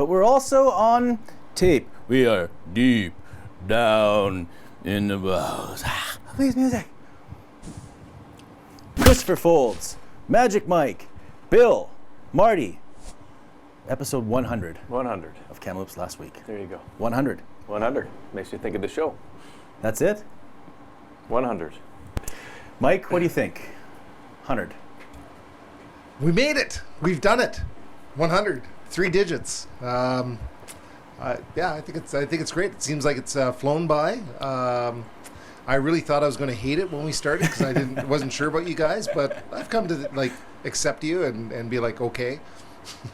but we're also on tape. We are deep down in the bowels. Please, music. Christopher Foulds, Magic Mike, Bill, Marty. Episode 100. 100. Of Kamloops last week. There you go. 100. 100. Makes you think of the show. That's it? 100. Mike, what do you think? 100. We made it. We've done it. 100. 3 digits. Yeah, I think it's great. It seems like it's flown by. I really thought I was going to hate it when we started because I wasn't sure about you guys, but I've come to accept you and be like, okay.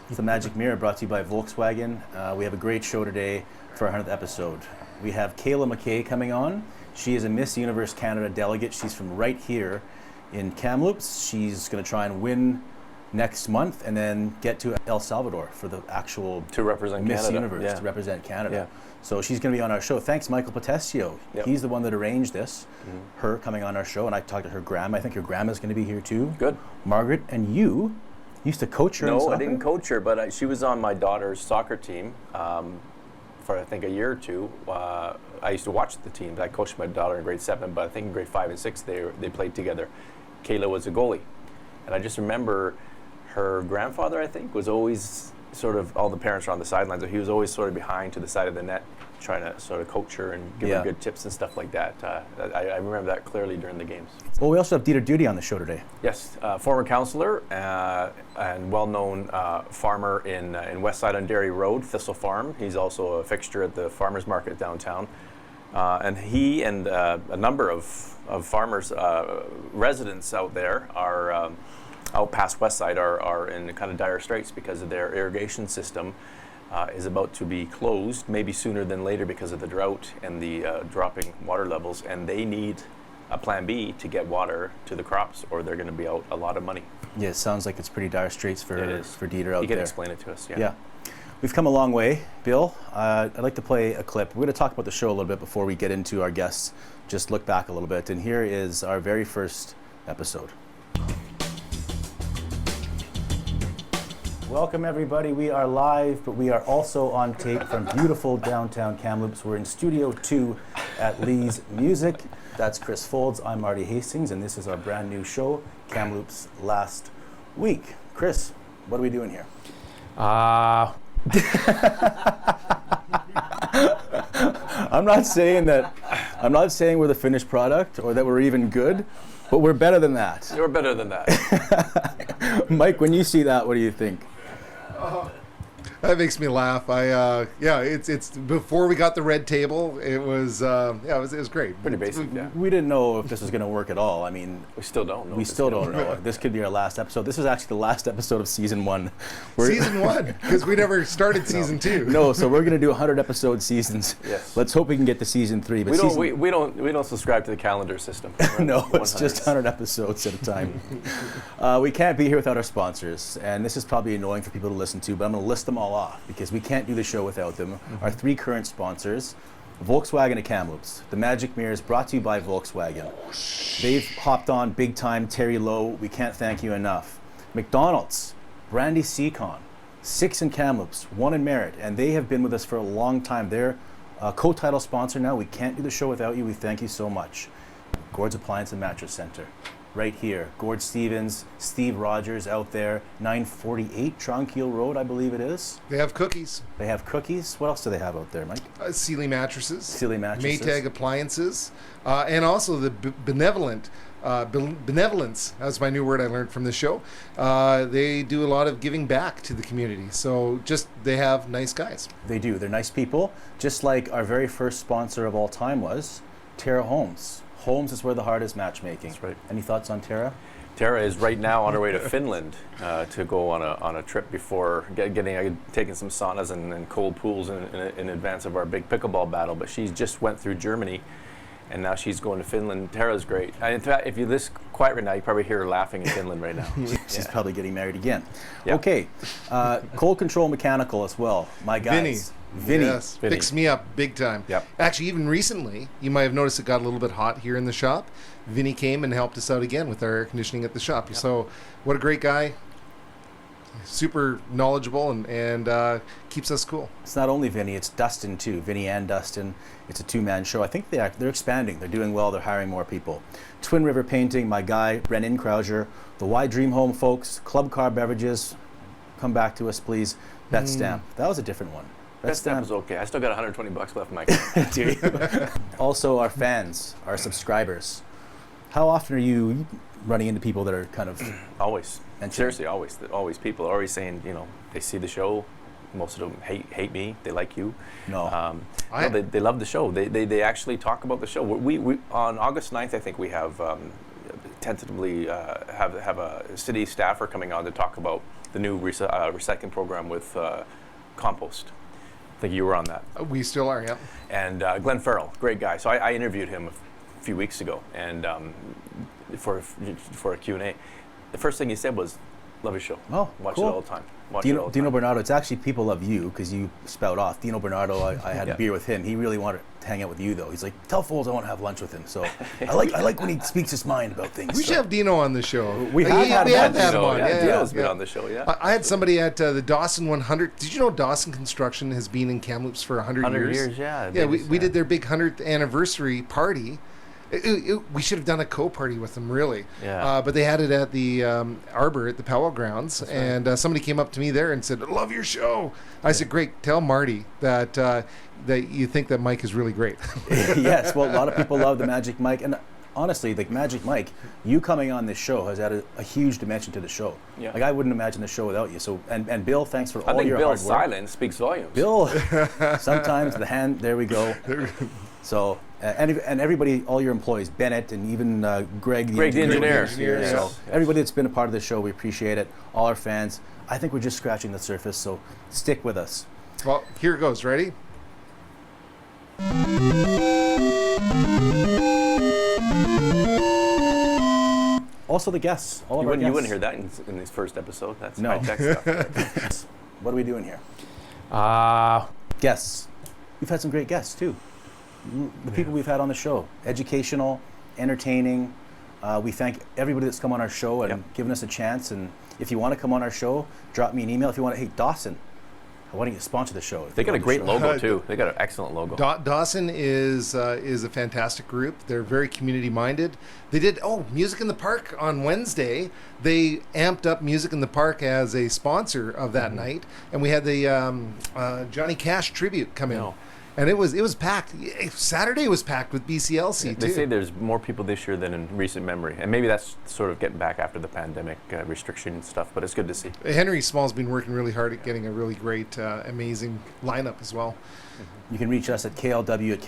It's the Magic Mirror brought to you by Volkswagen. We have a great show today for our 100th episode. We have Kayla McKay coming on. She is a Miss Universe Canada delegate. She's from right here in Kamloops. She's going to try and win next month and then get to El Salvador for the actual To represent Miss Canada. Universe, Yeah. to represent Canada. Yeah. So she's going to be on our show. Thanks, Michael Potestio. Yep. He's the one that arranged this, her coming on our show, and I talked to her grandma. I think your grandma's going to be here too. Good. Margaret, and you used to coach her in No, soccer? I didn't coach her, but she was on my daughter's soccer team for I think a year or two. I used to watch the teams. I coached my daughter in grade 7, but I think in grade 5 and 6 they played together. Kayla was a goalie. And I just remember her grandfather, I think, was always sort of, all the parents are on the sidelines, so he was always sort of behind to the side of the net trying to sort of coach her and give her good tips and stuff like that. I remember that clearly during the games. Well, we also have Dudy on the show today. Yes, former councillor and well-known farmer in West Side on Dairy Road, Thistle Farm. He's also a fixture at the farmers market downtown. And he and a number of farmers, residents out there are out past West Side are in kind of dire straits because of their irrigation system is about to be closed, maybe sooner than later because of the drought and the dropping water levels, and they need a plan B to get water to the crops or they're going to be out a lot of money. Yeah, it sounds like it's pretty dire straits for Dieter out there. You can explain it to us, Yeah. We've come a long way. Bill, I'd like to play a clip. We're going to talk about the show a little bit before we get into our guests. Just look back a little bit, and here is our very first episode. Welcome everybody. We are live, but we are also on tape from beautiful downtown Kamloops. We're in Studio 2 at Lee's Music. That's Chris Foulds. I'm Marty Hastings, and this is our brand new show, Kamloops Last Week. Chris, what are we doing here? I'm not saying we're the finished product or that we're even good, but we're better than that. You're better than that. Mike, when you see that, what do you think? That makes me laugh. It's before we got the red table. It was it was great. Pretty basic. Yeah. We didn't know if this was going to work at all. I mean, We still don't know. we still don't know. This could be our last episode. This is actually the last episode of season 1. Season 1, because we never started season 2. No, so we're going to do 100 episode seasons. Yes. Let's hope we can get to season 3. But we don't subscribe to the calendar system. No, it's just 100 episodes at a time. We can't be here without our sponsors, and this is probably annoying for people to listen to, but I'm going to list them all off because we can't do the show without them. Our 3 current sponsors: Volkswagen of Kamloops. The Magic Mirror is brought to you by Volkswagen. They've hopped on big time. Terry Lowe, we can't thank you enough. McDonald's, Brandy Seacon, 6 in Kamloops, 1 in Merritt, and they have been with us for a long time. They're a co-title sponsor now. We can't do the show without you. We thank you so much. Gord's Appliance and Mattress Center, right here. Gord Stevens, Steve Rogers out there, 948 Tronquil Road, I believe it is. They have cookies. They have cookies. What else do they have out there, Mike? Sealy mattresses. Sealy mattresses. Maytag appliances. And also the benevolence. That's my new word I learned from this show. They do a lot of giving back to the community. So they have nice guys. They do. They're nice people. Just like our very first sponsor of all time was Tara Holmes. Holmes is where the heart is matchmaking. That's right. Any thoughts on Tara? Tara is right now on her way to Finland to go on a trip before taking some saunas and cold pools in advance of our big pickleball battle. But she just went through Germany, and now she's going to Finland. Tara's great. And in fact, if you listen quiet right now, you probably hear her laughing in Finland right now. She's probably getting married again. Yeah. Okay. Cold Control Mechanical as well. My guys. Vinny. Yes, Vinny. fixed me up big time. Yep. Actually, even recently, you might have noticed it got a little bit hot here in the shop. Vinny came and helped us out again with our air conditioning at the shop. Yep. So, what a great guy. super knowledgeable and keeps us cool. It's not only Vinny, it's Dustin too. Vinny and Dustin. It's a two-man show. I think they're expanding. They're doing well. They're hiring more people. Twin River Painting, my guy, Brennan Krauser. The Y Dream Home folks, Club Car Beverages. Come back to us, please. Bet Stamp. That was a different one. Bet Stamp was okay. I still got $120 left in my account. Do you? Also, our fans, our subscribers. How often are you running into people that are kind of Always. And Seriously, always. People are always saying, they see the show. Most of them hate me. They like you. no? They love the show. They actually talk about the show. We on August 9th, I think we have tentatively have a city staffer coming on to talk about the new recycling program with compost. I think you were on that. We still are, yeah. And Glenn Farrell, great guy. So I interviewed him a few weeks ago, and for a Q&A. The first thing he said was, "Love your show. Oh, watch cool. it all the time." Watch it all the time. Dino Bernardo, it's actually people love you because you spout off. Dino Bernardo, I had a beer with him. He really wanted to hang out with you though. He's like, tell Foulds I want to have lunch with him. So I like when he speaks his mind about things. We should have Dino on the show. We have had him on. Yeah, Yeah, Dino's yeah. been on the show. Yeah. I had somebody at the Dawson 100. Did you know Dawson Construction has been in Kamloops for 100 years? Yeah. Yeah, we did their big 100th anniversary party. We should have done a co-party with them, really. Yeah. But they had it at the Arbor at the Powell Grounds, right. and somebody came up to me there and said, "I love your show." I said, "Great, tell Marty that that you think that Mike is really great." Yes, well, a lot of people love the Magic Mike, and honestly, the Magic Mike, you coming on this show has added a huge dimension to the show. Yeah. Like I wouldn't imagine the show without you. So, and Bill, thanks for I all think your Bill's hard work. silence speaks volumes. Bill, sometimes the hand. There we go. So, and everybody, all your employees, Bennett, and even Greg, Greg the engineer. here. Yes. So, Yes. everybody that's been a part of the show, we appreciate it. All our fans. I think we're just scratching the surface. So, stick with us. Well, here it goes. Ready? Also, the guests. All of You our wouldn't guests. hear that in this first episode. That's No. high-tech stuff. What are we doing here? Uh, Guests. We've had some great guests too. The people we've had on the show, educational, entertaining. We thank everybody that's come on our show and given us a chance. And if you want to come on our show, drop me an email. If you want to, hey Dawson, why don't you sponsor the show? they got a great logo too. They got an excellent logo. Dawson is a fantastic group. They're very community minded. They did Music in the Park on Wednesday. They amped up Music in the Park as a sponsor of that night, and we had the Johnny Cash tribute come in, and it was packed. Saturday was packed with BCLC too. They say there's more people this year than in recent memory, and maybe that's sort of getting back after the pandemic restriction and stuff. But it's good to see. Henry Small's been working really hard at getting a really great, amazing lineup as well. You can reach us at KLW at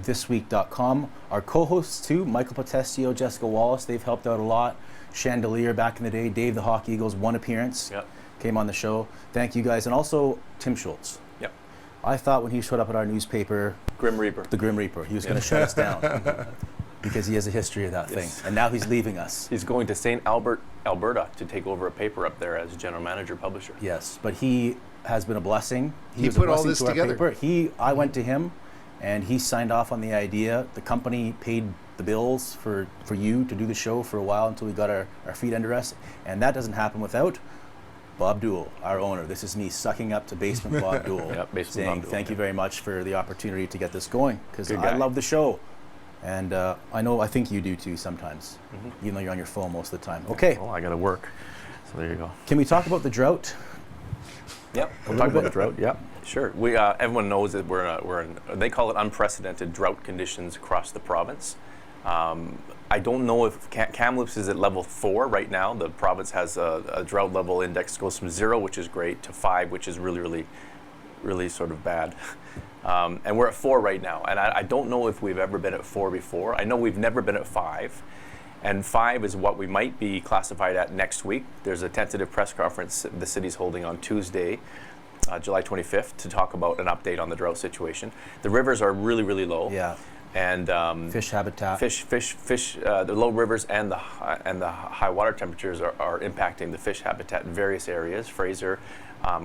KamloopsThisWeek.com. Our co-hosts too, Michael Potestio, Jessica Wallace, they've helped out a lot. Chandelier back in the day, Dave the Hawk Eagles, one appearance, came on the show. Thank you guys. And also Tim Schultz. Yep. I thought when he showed up at our newspaper, Grim Reaper. the Grim Reaper, he was going to shut us down because he has a history of that thing. And now he's leaving us. He's going to St. Albert, Alberta to take over a paper up there as general manager, publisher. Yes, but he has been a blessing. He was a put all blessing this to our together. paper. I went to him, and he signed off on the idea. The company paid the bills for you to do the show for a while until we got our feet under us, and that doesn't happen without Bob Duell, our owner. This is me sucking up to Basement Bob Duell, Basement saying Bob Duell, thank you very much for the opportunity to get this going, because Good I guy. love the show. And I think you do too sometimes, even though you're on your phone most of the time. Okay, Well, I got to work. So there you go. can we talk about the drought? Yep. We'll little talk about bit. the drought. Yep. Sure. We everyone knows that we're in they call it unprecedented drought conditions across the province. I don't know if Kamloops is at level 4 right now. The province has a drought level index goes from 0, which is great, to 5, which is really, really, really sort of bad. And we're at 4 right now. And I don't know if we've ever been at 4 before. I know we've never been at 5. And 5 is what we might be classified at next week. There's a tentative press conference the city's holding on Tuesday, July 25th, to talk about an update on the drought situation. The rivers are really, really low. Yeah. And Fish habitat. the low rivers and the high water temperatures are impacting the fish habitat in various areas. Fraser,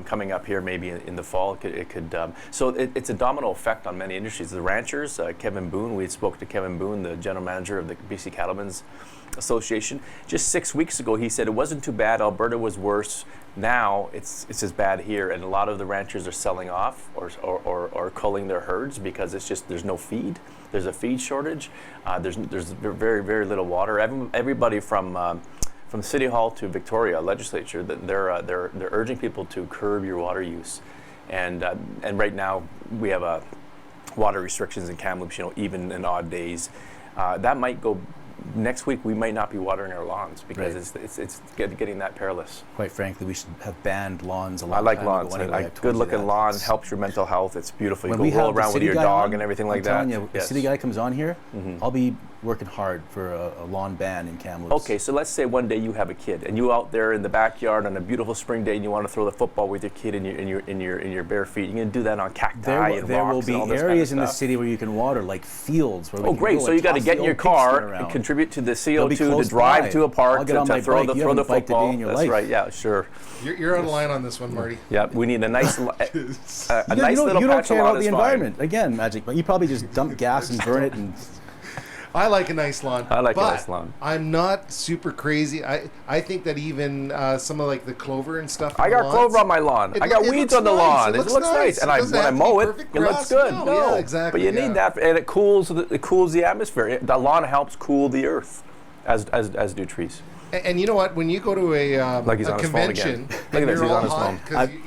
coming up here maybe in the fall, it's a domino effect on many industries. The ranchers, Kevin Boone, we spoke to Kevin Boone, the general manager of the BC Cattlemen's Association. Just 6 weeks ago, he said it wasn't too bad. Alberta was worse. Now it's as bad here, and a lot of the ranchers are selling off or culling their herds because it's just there's no feed. There's a feed shortage. There's very, very little water. Everybody from City Hall to Victoria Legislature, they're urging people to curb your water use, and right now we have water restrictions in Kamloops. even in odd days, that might go. Next week we might not be watering our lawns because it's getting that perilous. Quite frankly, we should have banned lawns a lot. I like lawns. A good-looking lawn helps your mental health. It's beautiful. You go roll around with your dog and everything like that. I'm telling you, the city guy comes on here, I'll be working hard for a lawn ban in Kamloops. Okay, so let's say one day you have a kid and you out there in the backyard on a beautiful spring day and you want to throw the football with your kid in your bare feet. You can do that on cacti and there rocks will and all be this areas kind in of the stuff. city where you can water, like fields. Where Oh, great! So you got to get in your car and contribute to the CO2 to drive to a park to throw the football. That's right. Yeah, sure. You're out of line on this one, Marty. Yeah, we need a nice, little you patch don't of care lawn about the is fine. environment. Again, Magic, but you probably just dump gas and burn it and. I like a nice lawn. I like a nice lawn. I'm not super crazy. I think that even some of like the clover and stuff. I got clover on my lawn. I got weeds on the lawn. It looks nice. And when I mow it, it looks good. No, yeah, exactly. But you need that, and it cools the atmosphere. The lawn helps cool the earth, as do trees. And you know what? When you go to a convention, Look at this, he's on his phone.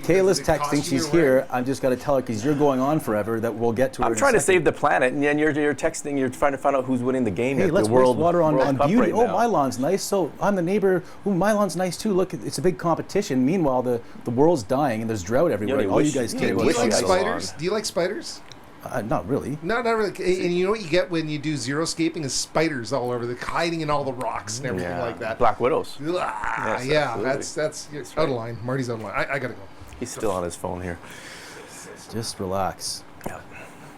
Kayla's texting, she's here. I'm just got to tell her because you're going on forever that we'll get to her. I'm trying to save the planet, and then you're texting. You're trying to find out who's winning the game. Hey, let's the World waste water on Cup beauty. right now. My lawn's nice. So I'm the neighbor. My lawn's nice too. Look, it's a big competition. Meanwhile, the world's dying and there's drought everywhere. All you guys care Do about. you like spiders? Do you like spiders? Not really. No, not really. And you know what you get when you do xeriscaping is spiders all over, hiding in all the rocks and everything like that. Black widows. Yeah, that's out of line. Marty's out of line. I gotta go. He's still on his phone here. Just relax. Yeah.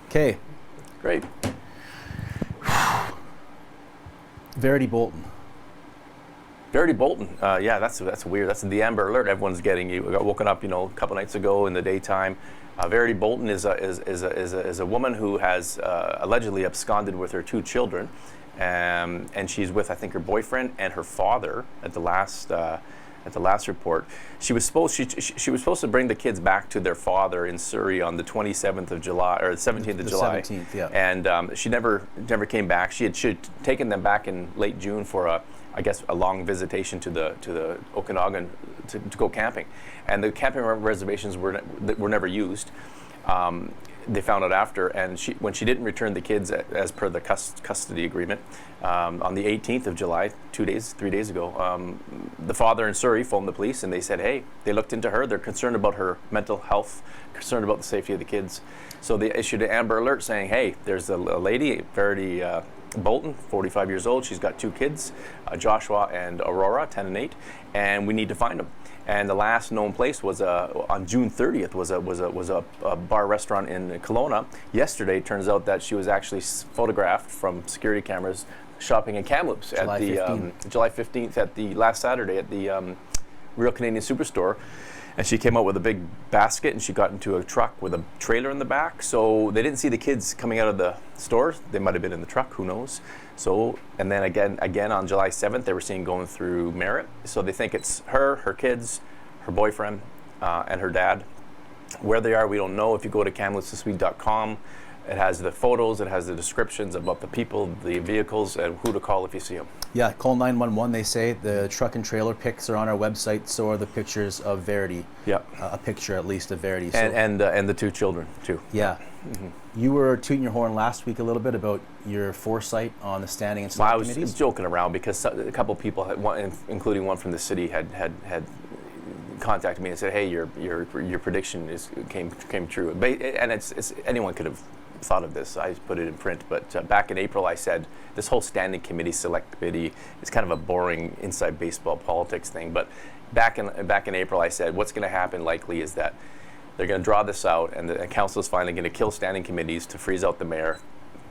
Okay. Great. Verity Bolton. Verity Bolton. Yeah, that's weird. That's the Amber Alert everyone's getting. You got woken up, a couple nights ago in the daytime. Verity Bolton is a woman who has allegedly absconded with her 2 children, and she's with, I think, her boyfriend and her father at the last report. She was supposed to bring the kids back to their father in Surrey on the 27th of July or the 17th of July. 17th, yeah. And she never came back. She had taken them back in late June for a long visitation to the Okanagan to go camping, and the camping reservations were never used. They found out after, and when she didn't return the kids as per the custody agreement on the 18th of July, 3 days ago, the father in Surrey phoned the police, and they said, hey, they looked into her. They're concerned about her mental health, concerned about the safety of the kids. So they issued an Amber Alert saying, hey, there's a lady, Verity Bolton, 45 years old. She's got 2 kids, Joshua and Aurora, 10 and 8, and we need to find them. And the last known place was on June 30th was a bar restaurant in Kelowna. Yesterday, it turns out that she was actually photographed from security cameras shopping in Kamloops July 15th at the last Saturday at the Real Canadian Superstore. And she came out with a big basket, and she got into a truck with a trailer in the back. So they didn't see the kids coming out of the store. They might have been in the truck, who knows. So, and then again on July 7th, they were seen going through Merritt. So they think it's her kids, her boyfriend, and her dad. Where they are, we don't know. If you go to kamloopsthisweek.com, it has the photos, it has the descriptions about the people, the vehicles, and who to call if you see them. Yeah, call 911, they say. The truck and trailer pics are on our website, so are the pictures of Verity. Yeah. A picture, at least, of Verity. So, and the 2 children, too. Yeah. Mm-hmm. You were tooting your horn last week a little bit about your foresight on the standing and select committees. I was joking around because a couple of people, including one from the city, had contacted me and said, hey, your prediction came true. And it's anyone could have thought of this. I put it in print, but back in April I said this whole standing committee, select committee is kind of a boring inside baseball politics thing. But back in April I said what's going to happen likely is that they're going to draw this out, and the council is finally going to kill standing committees to freeze out the mayor,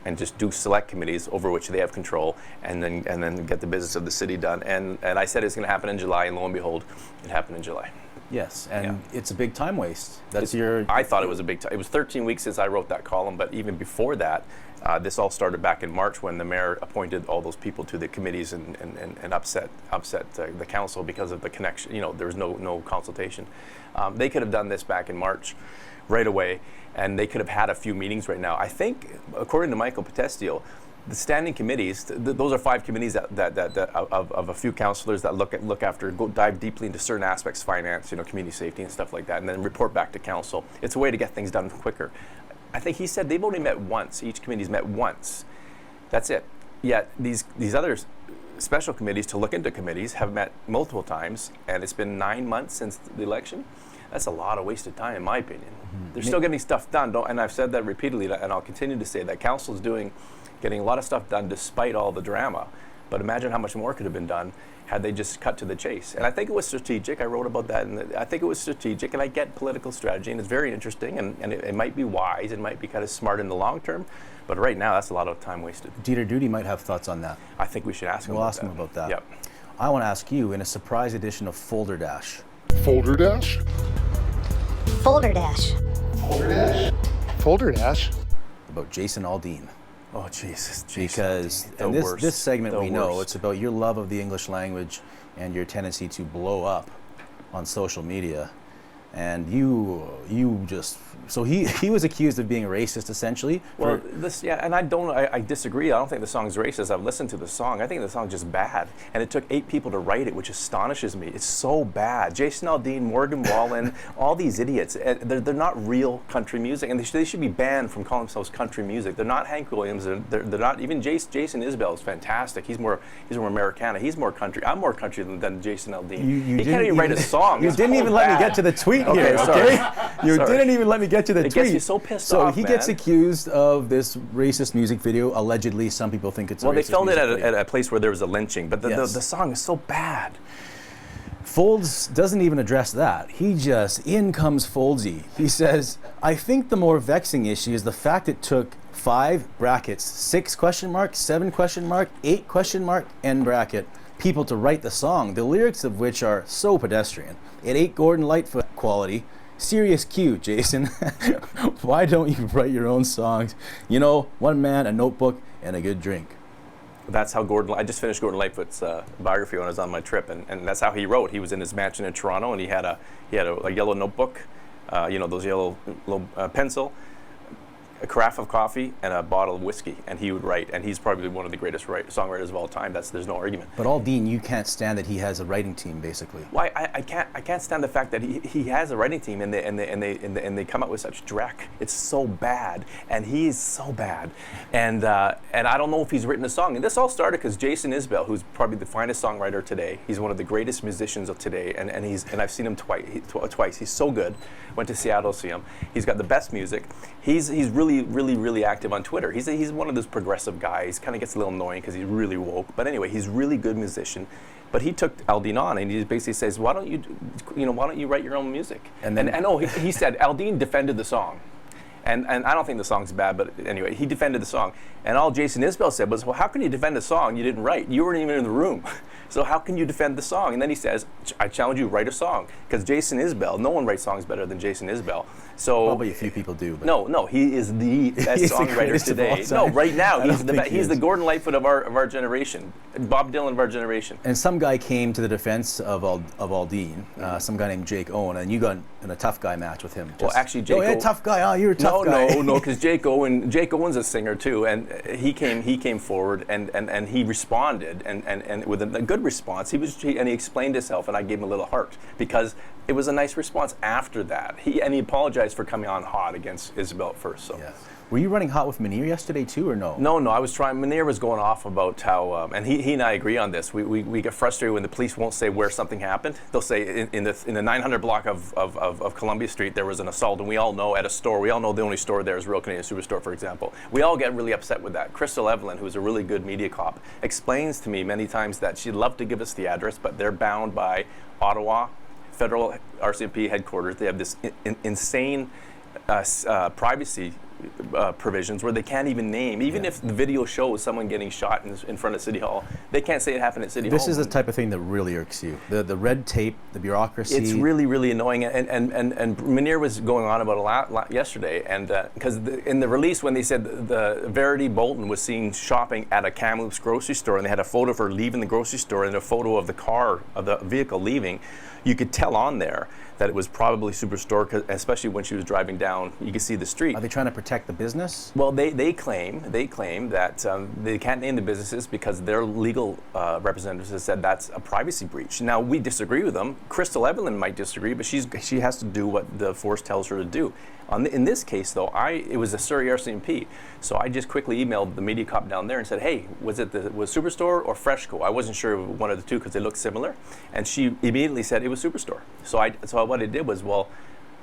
and just do select committees over which they have control, and then get the business of the city done. And I said it's going to happen in July, and lo and behold, it happened in July. Yes, and Yeah. it's a big time waste. That's your. I thought it was a big time. It was 13 weeks since I wrote that column, but even before that, this all started back in March when the mayor appointed all those people to the committees and upset the council because of the connection. There was no consultation. They could have done this back in March, right away, and they could have had a few meetings right now. I think, according to Michael Potestio, the standing committees, those are 5 committees that of a few councillors that dive deeply into certain aspects, finance, community safety and stuff like that, and then report back to council. It's a way to get things done quicker. I think he said they've only met once. Each committee's met once. That's it. Yet these other special committees to look into committees have met multiple times, and it's been 9 months since the election. That's a lot of wasted time, in my opinion. They're still getting stuff done, and I've said that repeatedly, and I'll continue to say that council's getting a lot of stuff done despite all the drama. But imagine how much more could have been done had they just cut to the chase. And I think it was strategic. I wrote about that, and I think it was strategic, and I get political strategy, and it's very interesting, and it might be wise, it might be kind of smart in the long term, but right now that's a lot of time wasted. Dieter Dudy might have thoughts on that. I think we should ask him We'll about ask that. him about that. Yep. I want to ask you, in a surprise edition of Foulderdash, Foulderdash? Foulderdash. Foulderdash? about Jason Aldean. Oh, Jesus. Because The and worst. this segment The we know worst. it's about your love of the English language and your tendency to blow up on social media, and you just so he was accused of being racist essentially. Well, and I disagree. I don't think the song's racist. I've listened to the song. I think the song's just bad. And it took 8 people to write it, which astonishes me. It's so bad. Jason Aldean, Morgan Wallen, all these idiots, they're not real country music, and they should be banned from calling themselves country music. They're not Hank Williams. They're not even Jason Isbell is fantastic. He's more Americana. He's more country. I'm more country than Jason Aldean. He can't even write a song. You didn't even let me get to the tweet Okay, here. sorry. Okay, you Sorry. didn't even let me get to the It tweet. gets you so pissed So off, he gets man. accused of this racist music video. Allegedly, some people think it's a Well, they racist filmed it music video. at a place where there was a lynching, but the song is so bad. Foulds doesn't even address that. In comes Fouldsy. He says, I think the more vexing issue is the fact it took 5 brackets, 6 question mark, 7 question mark, 8 question mark, end bracket, people to write the song, the lyrics of which are so pedestrian. It ain't Gordon Lightfoot quality. Serious cue, Jason. Why don't you write your own songs? One man, a notebook, and a good drink. That's how I just finished Gordon Lightfoot's biography when I was on my trip, and that's how he wrote. He was in his mansion in Toronto, and he had a yellow notebook, those yellow little pencil, a carafe of coffee, and a bottle of whiskey, and he would write. And he's probably one of the greatest songwriters of all time. There's no argument. But Aldean, you can't stand that he has a writing team, basically. Why I can't stand the fact that he has a writing team and they come up with such dreck. It's so bad, and he's so bad, and I don't know if he's written a song. And this all started because Jason Isbell, who's probably the finest songwriter today, he's one of the greatest musicians of today, and I've seen him twice. He's so good. Went to Seattle to see him. He's got the best music. He's really active on Twitter. He's one of those progressive guys. Kind of gets a little annoying because he's really woke. But anyway, he's really good musician. But he took Aldean on, and he basically says, "Why don't you write your own music?" And I know he said Aldean defended the song, and I don't think the song's bad. But anyway, he defended the song, and all Jason Isbell said was, "Well, how can you defend a song you didn't write? You weren't even in the room." So how can you defend the song? And then he says, I challenge you, write a song. Because Jason Isbell, no one writes songs better than Jason Isbell. So Probably a few people do. But no, he is the best He's the songwriter greatest of all today. time. No, right now I he's don't the think best. he He's is. the Gordon Lightfoot of our generation, Bob Dylan of our generation. And some guy came to the defense of Aldean, some guy named Jake Owen, and you got in a tough guy match with him. Well, actually, Jake yeah, tough guy. Oh, you're a tough guy. No, because Jake Owen's a singer too, and he came forward and he responded and with a good response. He explained himself, and I gave him a little heart because it was a nice response after that. He apologized for coming on hot against Isabel at first. So. Yeah. Were you running hot with Munir yesterday too, or no? No, I was trying. Munir was going off about how, and he and I agree on this. We get frustrated when the police won't say where something happened. They'll say in the 900 block of Columbia Street there was an assault, and we all know at a store. We all know the only store there is Real Canadian Superstore, for example. We all get really upset with that. Crystal Evelyn, who's a really good media cop, explains to me many times that she'd love to give us the address, but they're bound by Ottawa Federal RCMP headquarters. They have this insane privacy provisions where they can't even name, even if the video shows someone getting shot in front of City Hall, they can't say it happened at City Hall. This is the type of thing that really irks you. The red tape, the bureaucracy. It's really, really annoying. And Munir was going on about a lot yesterday, and because in the release when they said the Verity Bolton was seen shopping at a Kamloops grocery store, and they had a photo of her leaving the grocery store and a photo of the car, of the vehicle leaving, you could tell on there that it was probably Superstore, especially when she was driving down, you could see the street. Are they trying to protect the business? Well, they claim that they can't name the businesses because their legal representatives have said that's a privacy breach. Now, we disagree with them. Crystal Evelyn might disagree, but she has to do what the force tells her to do. In this case, though, it was a Surrey RCMP, so I just quickly emailed the media cop down there and said, hey, was Superstore or Freshco? I wasn't sure of one of the two because they looked similar, and she immediately said it was Superstore. So what I did was, well,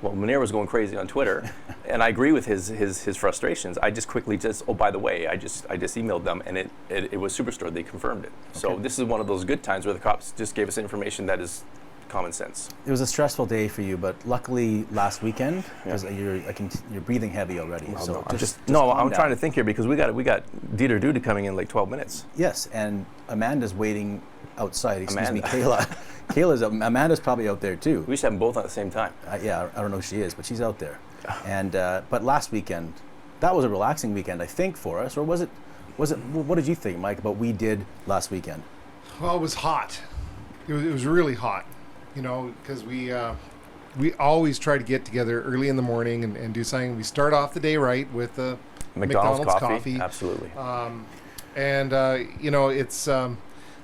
Munir was going crazy on Twitter, and I agree with his frustrations. I just quickly by the way, I just emailed them, and it was Superstore. They confirmed it. Okay. So this is one of those good times where the cops just gave us information that is common sense. It was a stressful day for you, but luckily last weekend, because you're breathing heavy already. Well, so I'm trying to think here because we got Dieter Dudy coming in like 12 minutes. Yes, and Amanda's waiting outside. Excuse me, Kayla. Amanda's probably out there too. We should have them both at the same time. Yeah, I don't know if she is, but she's out there. And but last weekend, that was a relaxing weekend, I think, for us. Or was it? What did you think, Mike, about what we did last weekend? Well, it was hot. It was really hot. You know, because we always try to get together early in the morning and do something. We start off the day right with the McDonald's coffee. Absolutely. You know, it's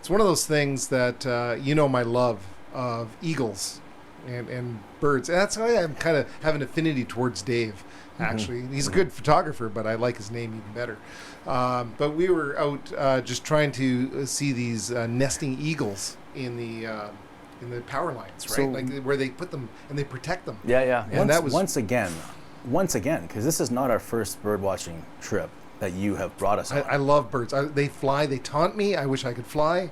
one of those things that you know my love of eagles and birds. And that's why I'm kind of have an affinity towards Dave. Actually, he's a good photographer, but I like his name even better. But we were out just trying to see these nesting eagles in the power lines, right? So, like where they put them and they protect them. Yeah. And that was once again, because this is not our first bird watching trip that you have brought us on. I love birds. They fly. They taunt me. I wish I could fly.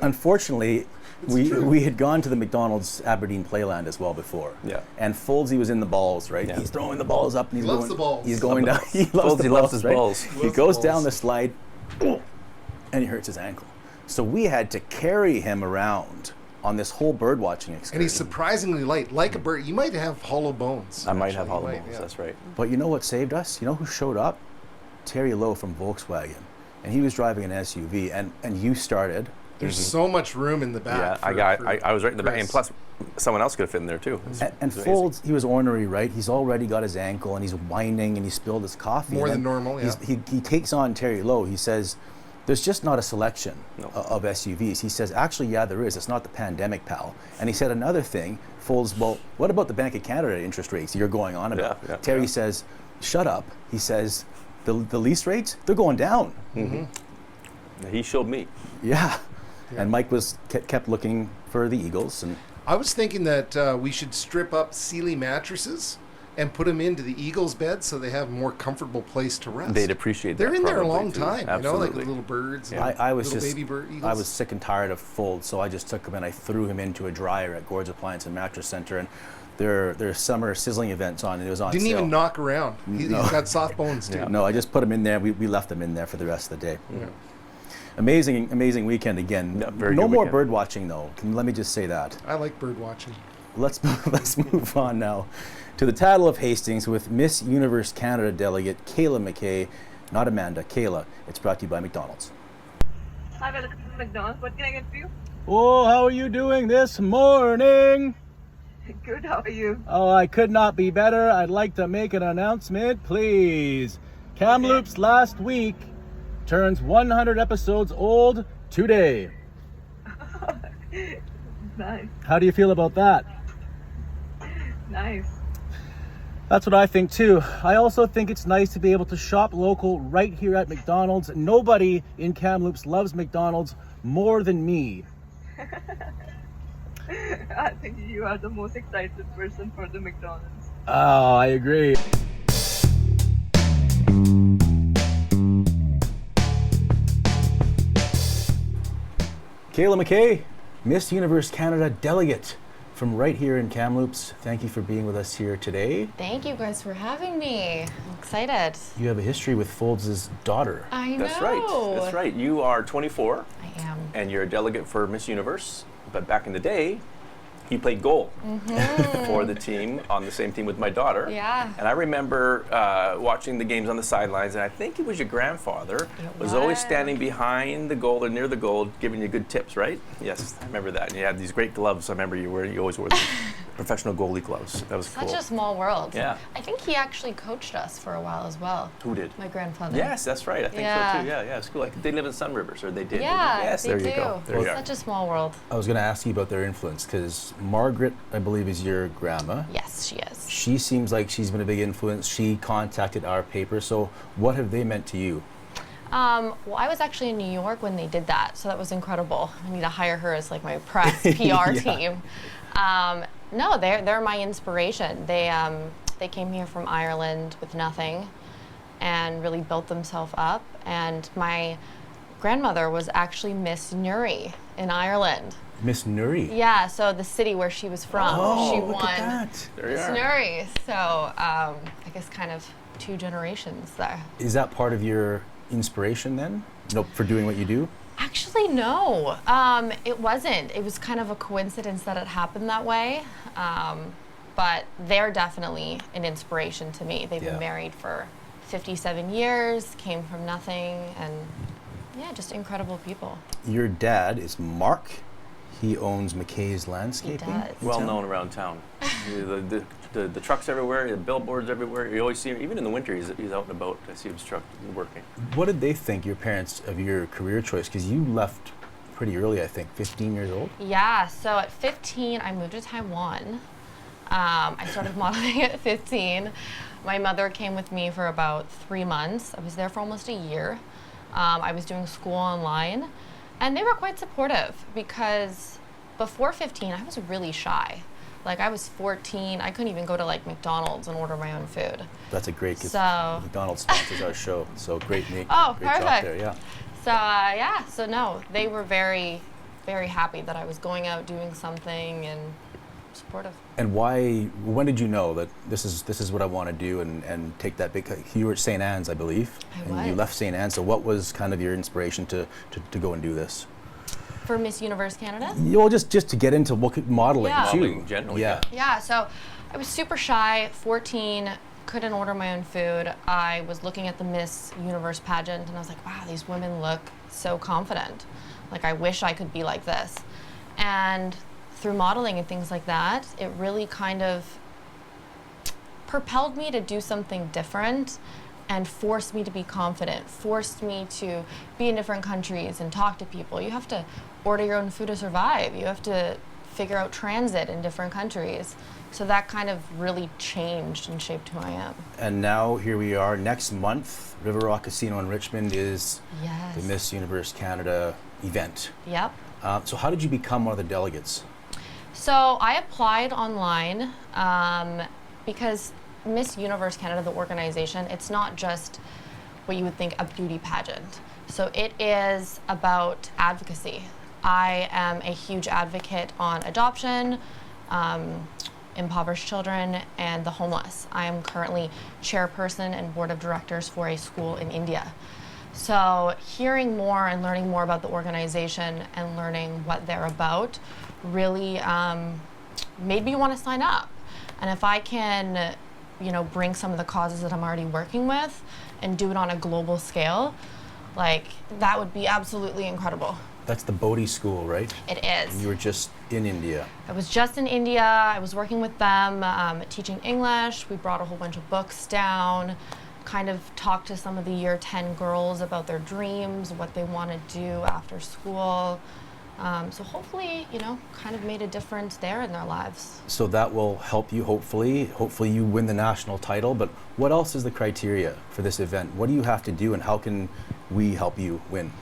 Unfortunately, we had gone to the McDonald's Aberdeen Playland as well before. Yeah. And Foulds was in the balls, right? Yeah. He's throwing the balls up and he loves the balls. He's going down. He loves his balls. He goes down the slide and he hurts his ankle. So we had to carry him around on this whole bird watching excursion. And he's surprisingly light, like a bird. You might have hollow bones. I might have hollow bones. Yeah. That's right. But you know what saved us? You know who showed up? Terry Lowe from Volkswagen, and he was driving an SUV, and you started. There's so much room in the back. Yeah, I was right in the back, and plus someone else could have fit in there too. And Foulds, he was ornery, right? He's already got his ankle, and he's whining, and he spilled his coffee. More than normal, yeah. He takes on Terry Lowe. He says, there's just not a selection of SUVs. He says, actually, yeah, there is. It's not the pandemic, pal. And he said another thing, Foulds, well, what about the Bank of Canada interest rates you're going on about? Yeah, Terry says, shut up. He says, the lease rates, they're going down. He showed me. Yeah. And Mike kept looking for the eagles. And I was thinking that we should strip up Sealy mattresses and put them into the eagles' beds so they have a more comfortable place to rest. They'd appreciate that. They're in there a long too. time, Absolutely. you know, like little birds. Yeah. And I was little just baby bird eagles. I was sick and tired of Foulds, so I just took him and I threw him into a dryer at Gord's Appliance and Mattress Center, and their summer sizzling events on, and it was on Didn't sale. even knock around. He's got soft bones too. Yeah. No, I just put him in there. We left him in there for the rest of the day. Yeah. Amazing weekend again. Yeah, very no good more weekend. bird watching though. Let me just say that. I like bird watching. Let's move on now to the Tattle of Hastings with Miss Universe Canada delegate Kayla McKay, not Amanda, Kayla. It's brought to you by McDonald's. Hi, welcome to McDonald's. What can I get for you? Oh, how are you doing this morning? Good, how are you? Oh, I could not be better. I'd like to make an announcement, please. Kamloops last week turns 100 episodes old today. Nice. How do you feel about that? Nice. That's what I think too. I also think it's nice to be able to shop local right here at McDonald's. Nobody in Kamloops loves McDonald's more than me. I think you are the most excited person for the McDonald's. Oh, I agree. Kayla McKay, Miss Universe Canada delegate. from right here in Kamloops, thank you for being with us here today. Thank you guys for having me. I'm excited. You have a history with Foulds' daughter. I know. That's right. That's right. You are 24. I am. And you're a delegate for Miss Universe. But back in the day, you played goal for the team, on the same team with my daughter. Yeah. And I remember watching the games on the sidelines, and I think it was your grandfather was always standing behind the goal or near the goal, giving you good tips, right? Yes, I remember that. And you had these great gloves. I remember you always wore the professional goalie gloves. That was cool. Such a small world. Yeah. I think he actually coached us for a while as well. Who did? My grandfather. Yes, that's right. I think so too. Yeah, it's cool. Like they live in Sun Rivers, or they did. Yeah, Yes, they there do. you go. There you are. Such a small world. I was going to ask you about their influence because Margaret, I believe, is your grandma. Yes, she is. She seems like she's been a big influence. She contacted our paper. So what have they meant to you? Well, I was actually in New York when they did that, so that was incredible. I need to hire her as like my press PR team. No, they're my inspiration. They came here from Ireland with nothing and really built themselves up. And my grandmother was actually Miss Newry in Ireland. Miss Newry? Yeah, so the city where she was from, she look won at that. There you Miss are. Newry. So I guess kind of 2 generations there. Is that part of your inspiration then? No, for doing what you do? Actually, no. It wasn't. It was kind of a coincidence that it happened that way. But they're definitely an inspiration to me. They've Yeah. been married for 57 years, came from nothing, and yeah, just incredible people. Your dad is Mark. He owns McKay's Landscaping. He does. Well known around town. The trucks everywhere, the billboards everywhere. You always see him, even in the winter, he's out and about. I see his truck working. What did they think, your parents, of your career choice? Because you left pretty early, I think, 15 years old? Yeah, so at 15, I moved to Taiwan. I started modeling at 15. My mother came with me for about 3 months. I was there for almost a year. I was doing school online, and they were quite supportive because before 15, I was really shy. Like I was 14, I couldn't even go to like McDonald's and order my own food. That's a great, So- McDonald's sponsors our show, so great, great Oh, job perfect. there, yeah. So no, they were very, very happy that I was going out doing something and supportive. And when did you know that this is what I want to do and take that big, you were at St. Anne's, I believe. I And you was. left St. Anne's, so what was kind of your inspiration to go and do this? For Miss Universe Canada? Well, just to get into modeling Yeah. too. Modeling generally, yeah. Yeah, so I was super shy, 14, couldn't order my own food. I was looking at the Miss Universe pageant and I was like, wow, these women look so confident. Like, I wish I could be like this. And through modeling and things like that, it really kind of propelled me to do something different and forced me to be confident, forced me to be in different countries and talk to people. You have to order your own food to survive. You have to figure out transit in different countries. So that kind of really changed and shaped who I am. And now here we are. Next month, River Rock Casino in Richmond is Yes. the Miss Universe Canada event. Yep. So how did you become one of the delegates? So I applied online because Miss Universe Canada, the organization, it's not just what you would think a beauty pageant. So it is about advocacy. I am a huge advocate on adoption, impoverished children, and the homeless. I am currently chairperson and board of directors for a school in India. So hearing more and learning more about the organization and learning what they're about really made me want to sign up. And if I can, bring some of the causes that I'm already working with and do it on a global scale, like that would be absolutely incredible. That's the Bodhi School, right? It And is. you were just in India. I was just in India. I was working with them, teaching English. We brought a whole bunch of books down, kind of talked to some of the year 10 girls about their dreams, what they want to do after school. So hopefully, kind of made a difference there in their lives. So that will help you, hopefully. Hopefully you win the national title. But what else is the criteria for this event? What do you have to do and how can we help you win?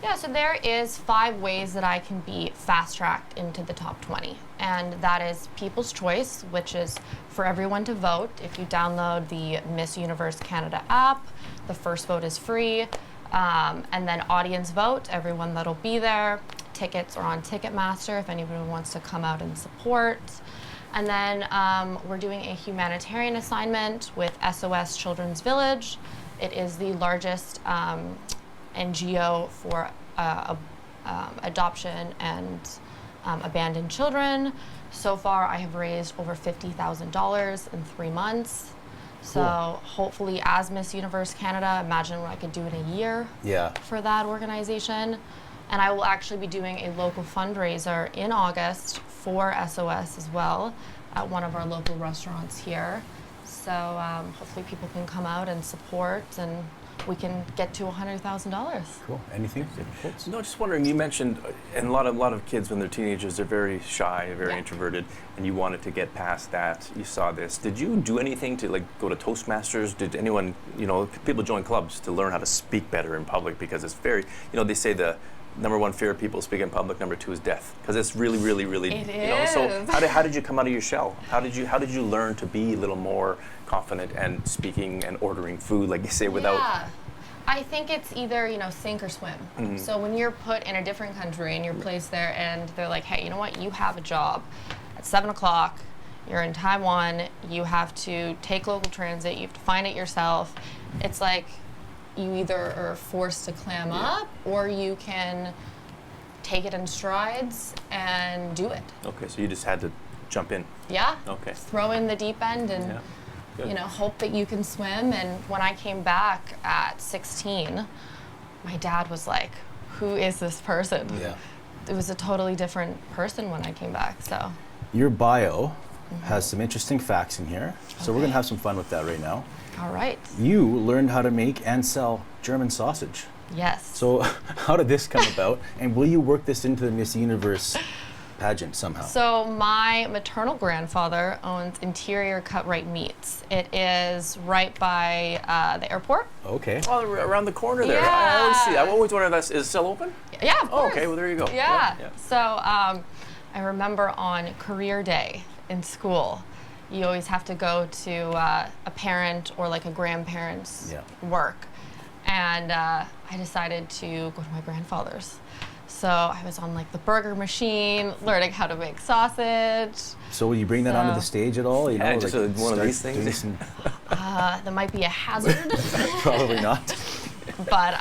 Yeah, so there is 5 ways that I can be fast-tracked into the top 20. And that is People's Choice, which is for everyone to vote. If you download the Miss Universe Canada app, the first vote is free. And then audience vote, everyone that'll be there. tickets are on Ticketmaster if anybody wants to come out and support. And then we're doing a humanitarian assignment with SOS Children's Village. It is the largest NGO for adoption and abandoned children. So far, I have raised over $50,000 in 3 months. So hopefully, as Miss Universe Canada, imagine what I could do in a year for that organization. And I will actually be doing a local fundraiser in August for SOS as well at one of our local restaurants here. So hopefully people can come out and support, and we can get to $100,000. Cool. Anything? No, just wondering, you mentioned, and a lot of kids when they're teenagers, they're very shy, very introverted, and you wanted to get past that. You saw this. Did you do anything to like go to Toastmasters? Did anyone, people join clubs to learn how to speak better in public? Because it's very, they say the number one fear of people speaking in public, number two is death, because it's really, really, really, It is. So how did you come out of your shell? How did you learn to be a little more confident and speaking and ordering food, like you say, without? Yeah. I think it's either, sink or swim. Mm-hmm. So when you're put in a different country and you're placed there and they're like, hey, you know what? You have a job at 7 o'clock. You're in Taiwan. You have to take local transit. You have to find it yourself. It's like you either are forced to clam up or you can take it in strides and do it. Okay, so you just had to jump in. Yeah. Okay. Throw in the deep end and hope that you can swim. And when I came back at 16, my dad was like, who is this person? Yeah. It was a totally different person when I came back, so. Your bio has some interesting facts in here, so we're going to have some fun with that right now. All right. You learned how to make and sell German sausage. Yes. So how did this come about, and will you work this into the Miss Universe pageant somehow? So my maternal grandfather owns Interior Cut Right Meats. It is right by the airport. Okay. Oh, around the corner there. Yeah. I always see. I always wonder if that's is it still open. Yeah, of Oh, course. okay. Well, there you go. Yeah. Yeah. So I remember on career day in school, you always have to go to a parent or like a grandparent's work. And I decided to go to my grandfather's. So I was on like the burger machine, learning how to make sausage. So will you bring that onto the stage at all? Yeah, just one of these things. That might be a hazard. Probably not. But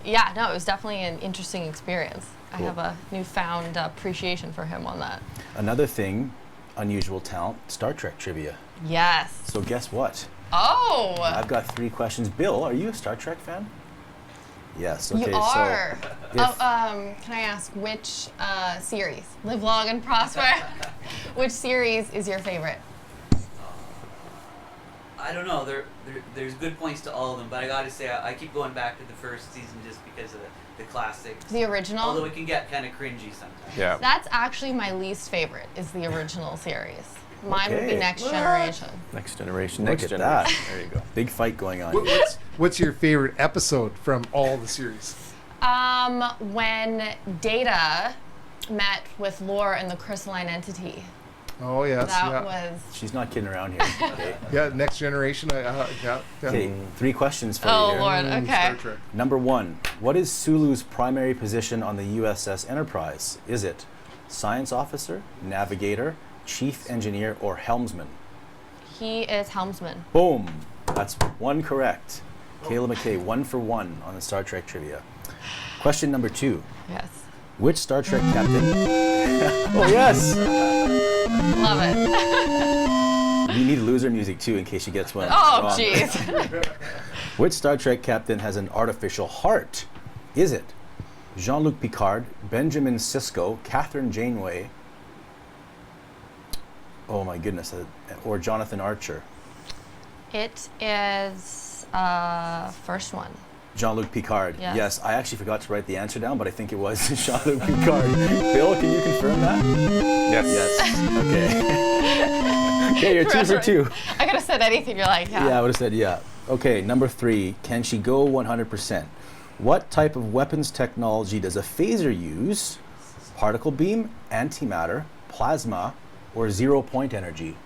yeah, no, it was definitely an interesting experience. Cool. I have a newfound appreciation for him on that. Another thing, unusual talent, Star Trek trivia. Yes. So guess what? Oh! I've got 3 questions. Bill, are you a Star Trek fan? Yes. Okay. You are. So if, can I ask which series? Live long and prosper. Which series is your favorite? I don't know. There's good points to all of them, but I gotta say I keep going back to the first season just because of the classics. The original? Although it can get kind of cringy sometimes. Yeah. That's actually my least favorite, is the original series. Mine would be Okay. Next Generation. Next generation. Look Next at generation. that. There you go. big fight going on. here. What's your favorite episode from all the series? When Data met with Lore and the crystalline entity. Oh yes, That was... She's not kidding around here. Okay. yeah. Next Generation. Yeah. Okay, 3 questions for Oh, you here. Lord, okay. Star Trek. Number 1, what is Sulu's primary position on the USS Enterprise? Is it science officer, navigator, chief engineer, or helmsman? He is helmsman. Boom! That's 1 correct. Kayla McKay, 1 for 1 on the Star Trek trivia. Question number 2. Yes. Which Star Trek captain? Oh yes! Love it. You need loser music too in case she gets one Oh, wrong. jeez. Which Star Trek captain has an artificial heart? Is it Jean-Luc Picard, Benjamin Sisko, Catherine Janeway, oh my goodness, or Jonathan Archer? It is first one. Jean-Luc Picard. Yes. Yes, I actually forgot to write the answer down, but I think it was Jean-Luc Picard. Bill, can you confirm that? Yes. Yes. Okay. Okay, you're 2 for 2. I could have said anything. You're like, yeah. Yeah, I would have said yeah. Okay, number 3. Can she go 100%? What type of weapons technology does a phaser use? Particle beam, antimatter, plasma, or 0-point energy?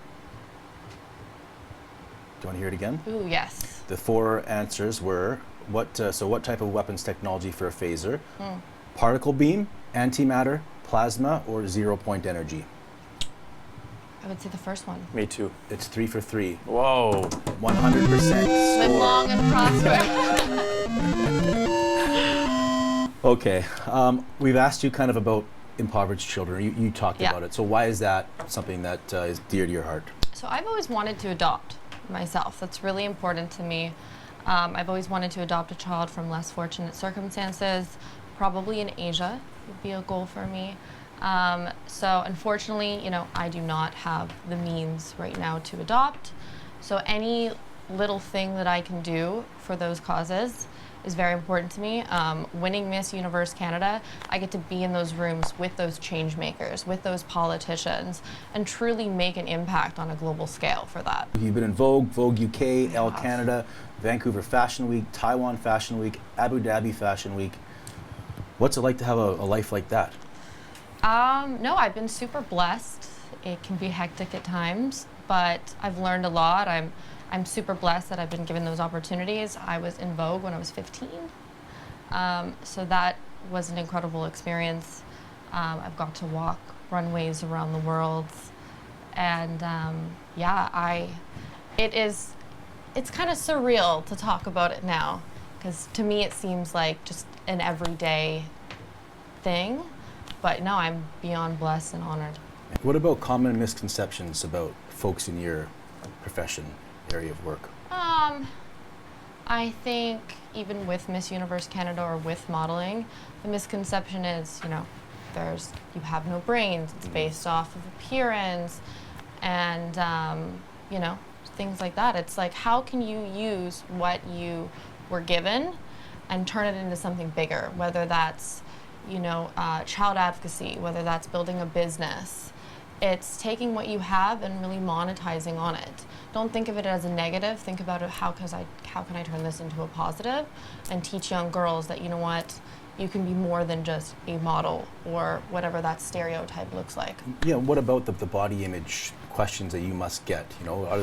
Do you want to hear it again? Ooh, yes. The 4 answers were what type of weapons technology for a phaser? Particle beam, antimatter, plasma, or 0-point energy? I would say the first one. Me too. It's 3 for 3. Whoa. 100% Live score. long and prosper. Okay, we've asked you kind of about impoverished children. You talked Yeah. about it. So why is that something that is dear to your heart? So I've always wanted to adopt myself. That's really important to me. I've always wanted to adopt a child from less fortunate circumstances, probably in Asia would be a goal for me. So unfortunately, I do not have the means right now to adopt. So any little thing that I can do for those causes is very important to me. Winning Miss Universe Canada, I get to be in those rooms with those change makers, with those politicians, and truly make an impact on a global scale for that. You've been in Vogue, Vogue UK, Elle Yeah. Canada, Vancouver Fashion Week, Taiwan Fashion Week, Abu Dhabi Fashion Week. What's it like to have a life like that? No, I've been super blessed. It can be hectic at times, but I've learned a lot. I'm super blessed that I've been given those opportunities. I was in Vogue when I was 15, so that was an incredible experience. I've got to walk runways around the world, and it's kind of surreal to talk about it now, because to me it seems like just an everyday thing. But no, I'm beyond blessed and honored. What about common misconceptions about folks in your profession, area of work? I think even with Miss Universe Canada or with modeling, the misconception is, you have no brains. It's based off of appearance and, things like that. It's like, how can you use what you were given and turn it into something bigger, whether that's child advocacy, whether that's building a business. It's taking what you have and really monetizing on it. Don't think of it as a negative. Think about it, how can I turn this into a positive and teach young girls that, you can be more than just a model or whatever that stereotype looks like. Yeah, what about the body image questions that you must get? Are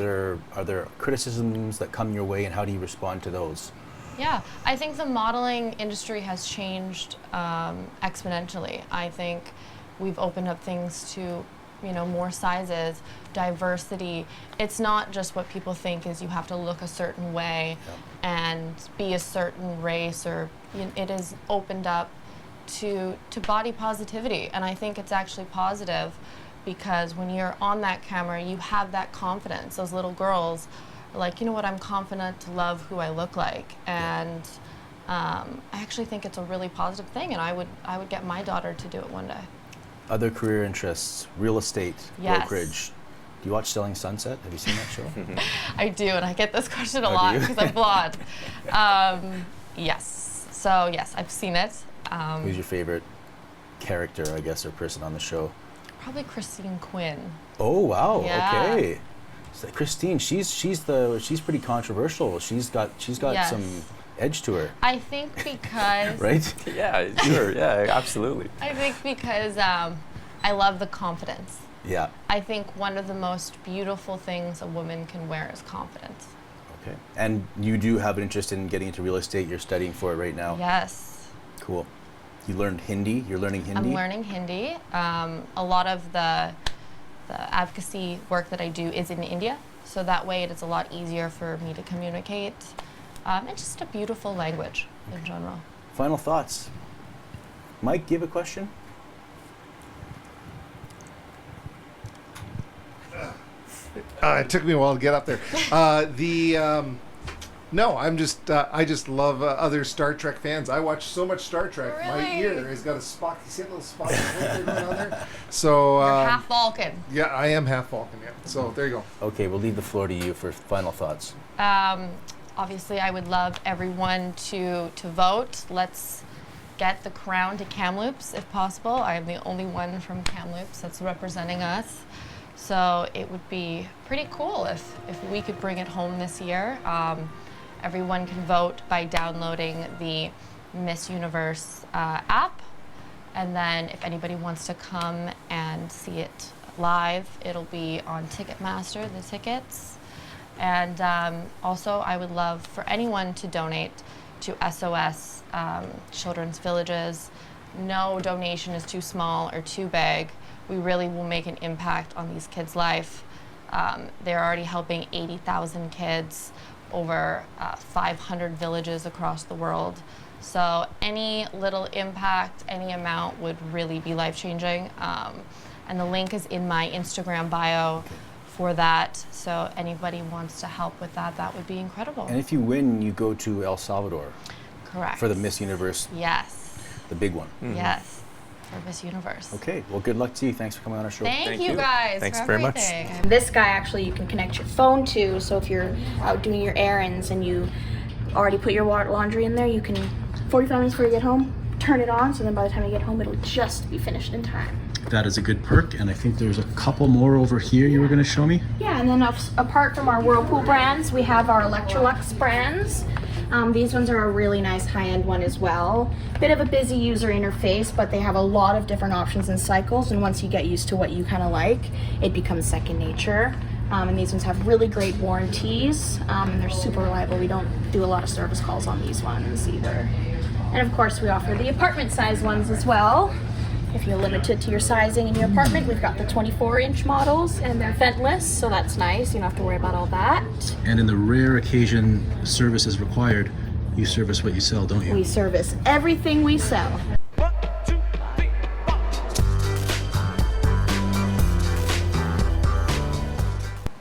there criticisms that come your way, and how do you respond to those? Yeah, I think the modeling industry has changed exponentially. I think we've opened up things to, more sizes, diversity. It's not just what people think is you have to look a certain way and be a certain race, or it is opened up to body positivity. And I think it's actually positive, because when you're on that camera, you have that confidence. Those little girls like, I'm confident to love who I look like, and I actually think it's a really positive thing, and I would get my daughter to do it one day. Other career interests, real estate, Yes. brokerage. Do you watch Selling Sunset? Have you seen that show? I do, and I get this question a Oh, lot do you? because I'm blonde. Yes, so yes, I've seen it. Who's your favorite character, I guess, or person on the show? Probably Christine Quinn. Oh wow, Yeah. okay. So Christine, she's pretty controversial. She's got Yes. some edge to her, I think because right? Yeah, sure. Yeah, absolutely. I think because I love the confidence. Yeah. I think one of the most beautiful things a woman can wear is confidence. Okay. And you do have an interest in getting into real estate. You're studying for it right now. Yes. Cool. You learned Hindi. You're learning Hindi. I'm learning Hindi. A lot of the advocacy work that I do is in India, so that way it is a lot easier for me to communicate. It's just a beautiful language in general. Final thoughts. Mike, do you have a question? It took me a while to get up there. No, I just love other Star Trek fans. I watch so much Star Trek. My Really? ear has got a Spock. You see that little Spock going on there? So You're half Vulcan. yeah, I am half Vulcan. Yeah. So there you go. Okay, we'll leave the floor to you for final thoughts. Obviously, I would love everyone to vote. Let's get the crown to Kamloops if possible. I am the only one from Kamloops that's representing us. So it would be pretty cool if we could bring it home this year. Everyone can vote by downloading the Miss Universe app. And then if anybody wants to come and see it live, it'll be on Ticketmaster, the tickets. And also, I would love for anyone to donate to SOS Children's Villages. no donation is too small or too big. We really will make an impact on these kids' life. They're already helping 80,000 kids over 500 villages across the world. So any little impact, any amount would really be life-changing. And the link is in my Instagram bio for that. So anybody wants to help with that, that would be incredible. And if you win, you go to El Salvador Correct. for the Miss Universe, Yes. the big one. Yes. For Miss Universe. Okay, well, good luck to you. Thanks for coming on our show. Thank you guys. Thanks for very much. everything. This guy actually you can connect your phone to, so if you're out doing your errands and you already put your laundry in there, you can 45 minutes before you get home, turn it on, so then by the time you get home it'll just be finished in time. That is a good perk, and I think there's a couple more over here you were going to show me. Yeah, and then apart from our Whirlpool brands, we have our Electrolux brands. These ones are a really nice high-end one as well. Bit of a busy user interface, but they have a lot of different options and cycles, and once you get used to what you kind of like, it becomes second nature. And these ones have really great warranties, and they're super reliable. We don't do a lot of service calls on these ones either. And of course, we offer the apartment size ones as well. If you're limited to your sizing in your apartment, we've got the 24-inch models, and they're ventless, so that's nice. You don't have to worry about all that. And in the rare occasion service is required, you service what you sell, don't you? We service everything we sell.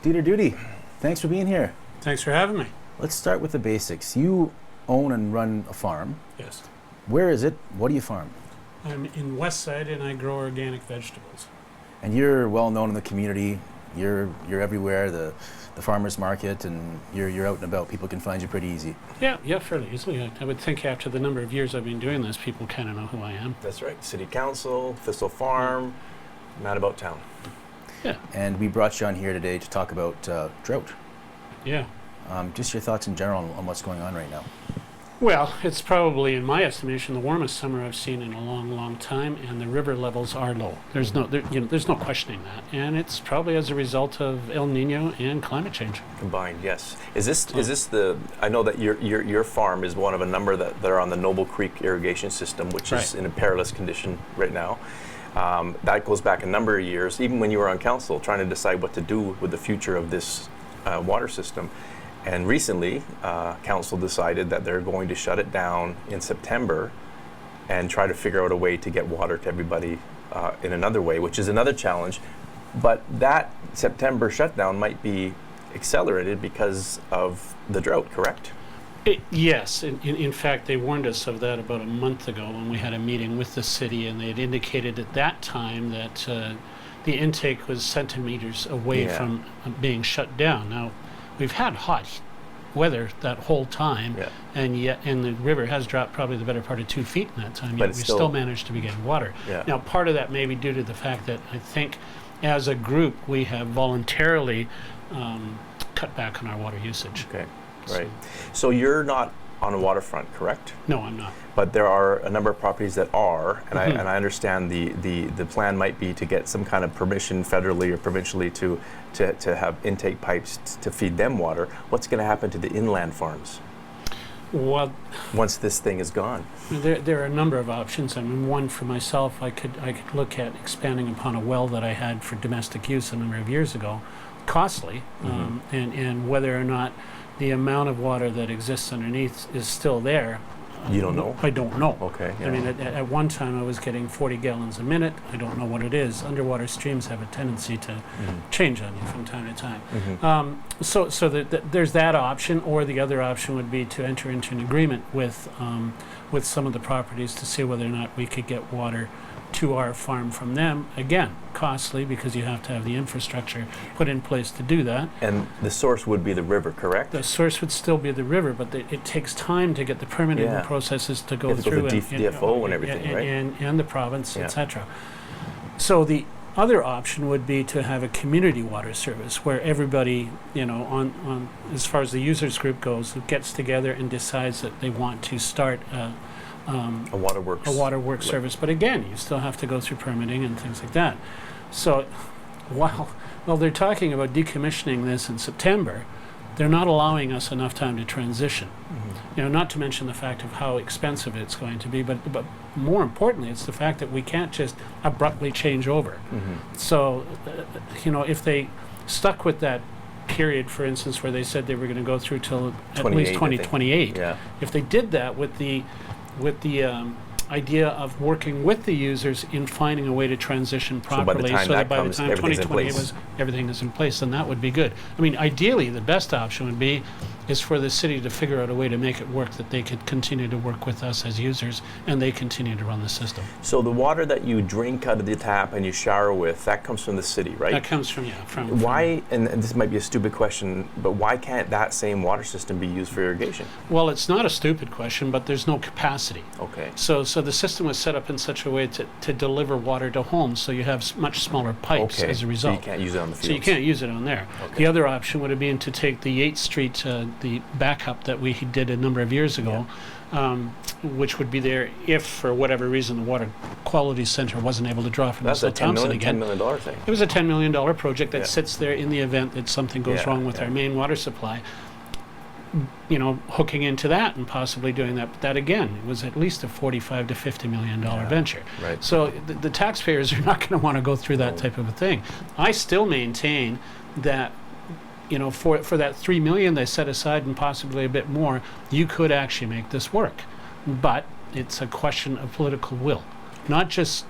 Dieter Dudy, thanks for being here. Thanks for having me. Let's start with the basics. You own and run a farm. Yes. Where is it? What do you farm? I'm in Westside and I grow organic vegetables. And you're well known in the community. You're everywhere. The farmers market, and you're out and about. People can find you pretty easy. Yeah, fairly easily. I would think after the number of years I've been doing this, people kind of know who I am. That's right. City Council, Thistle Farm, mad about town. Yeah. And we brought you on here today to talk about drought. Yeah. Just your thoughts in general on what's going on right now. Well, it's probably, in my estimation, the warmest summer I've seen in a long, long time, and the river levels are low. There's no questioning that, and it's probably as a result of El Nino and climate change. Combined, yes. Is this the? I know that your farm is one of a number that are on the Noble Creek irrigation system, which is in a perilous condition right now. That goes back a number of years, even when you were on council, trying to decide what to do with the future of this water system. And recently, council decided that they're going to shut it down in September and try to figure out a way to get water to everybody in another way, which is another challenge. But that September shutdown might be accelerated because of the drought, correct? Yes. In fact, they warned us of that about a month ago when we had a meeting with the city, and they had indicated at that time that the intake was centimeters away from being shut down. Now, we've had hot weather that whole time, and the river has dropped probably the better part of 2 feet in that time, but yet we still managed to be getting water. Now, part of that may be due to the fact that I think as a group we have voluntarily cut back on our water usage. Okay, right. So you're not on a waterfront, correct? No, I'm not. But there are a number of properties that are, and I understand the plan might be to get some kind of permission federally or provincially to have intake pipes to feed them water. What's going to happen to the inland farms? Well, once this thing is gone? There are a number of options. I mean, one for myself, I could look at expanding upon a well that I had for domestic use a number of years ago. Costly, and whether or not the amount of water that exists underneath is still there. You don't know? I don't know. Okay. Yeah. I mean, at one time I was getting 40 gallons a minute. I don't know what it is. Underwater streams have a tendency to change on you from time to time. So there's that option, or the other option would be to enter into an agreement with some of the properties to see whether or not we could get water to our farm from them. Again, costly because you have to have the infrastructure put in place to do that. And the source would be the river, correct? The source would still be the river, but it takes time to get the permitting processes to go through. DFO and everything, right? And the province, etc. So the other option would be to have a community water service where everybody, on as far as the users group goes, gets together and decides that they want to start a waterworks service. But again, you still have to go through permitting and things like that. So while they're talking about decommissioning this in September, they're not allowing us enough time to transition. You know, not to mention the fact of how expensive it's going to be, but more importantly, it's the fact that we can't just abruptly change over. So, you know, if they stuck with that period, for instance, where they said they were going to go through till at least 2028, Yeah. if they did that with the idea of working with the users in finding a way to transition So by the properly, time so that that by the comes, time everything's in 2028 place. everything is in place, then that would be good. I mean, ideally, the best option would be is for the city to figure out a way to make it work, that they could continue to work with us as users and they continue to run the system. So the water that you drink out of the tap and you shower with, that comes from the city, right? That comes from, from Why, and this might be a stupid question, but why can't that same water system be used for irrigation? Well, it's not a stupid question, but there's no capacity. Okay. So the system was set up in such a way to deliver water to homes, so you have much smaller pipes Okay. as a So result. you can't use it on the fields. So you can't use it on there. Okay. The other option would have been to take the 8th Street, the backup that we did a number of years ago, which would be there if, for whatever reason, the Water Quality Center wasn't able to draw from That's the a $10 Thompson million, again. $10 million thing. It was a $10 million project that Yeah. sits there in the event that something goes Yeah, wrong with yeah. our main water supply. You know, hooking into that and possibly doing that. But that again was at least a $45 to $50 million venture. Right. So the taxpayers are not going to want to go through that type of a thing. I still maintain that, you know, for that $3 million they set aside and possibly a bit more, you could actually make this work. But it's a question of political will, not just,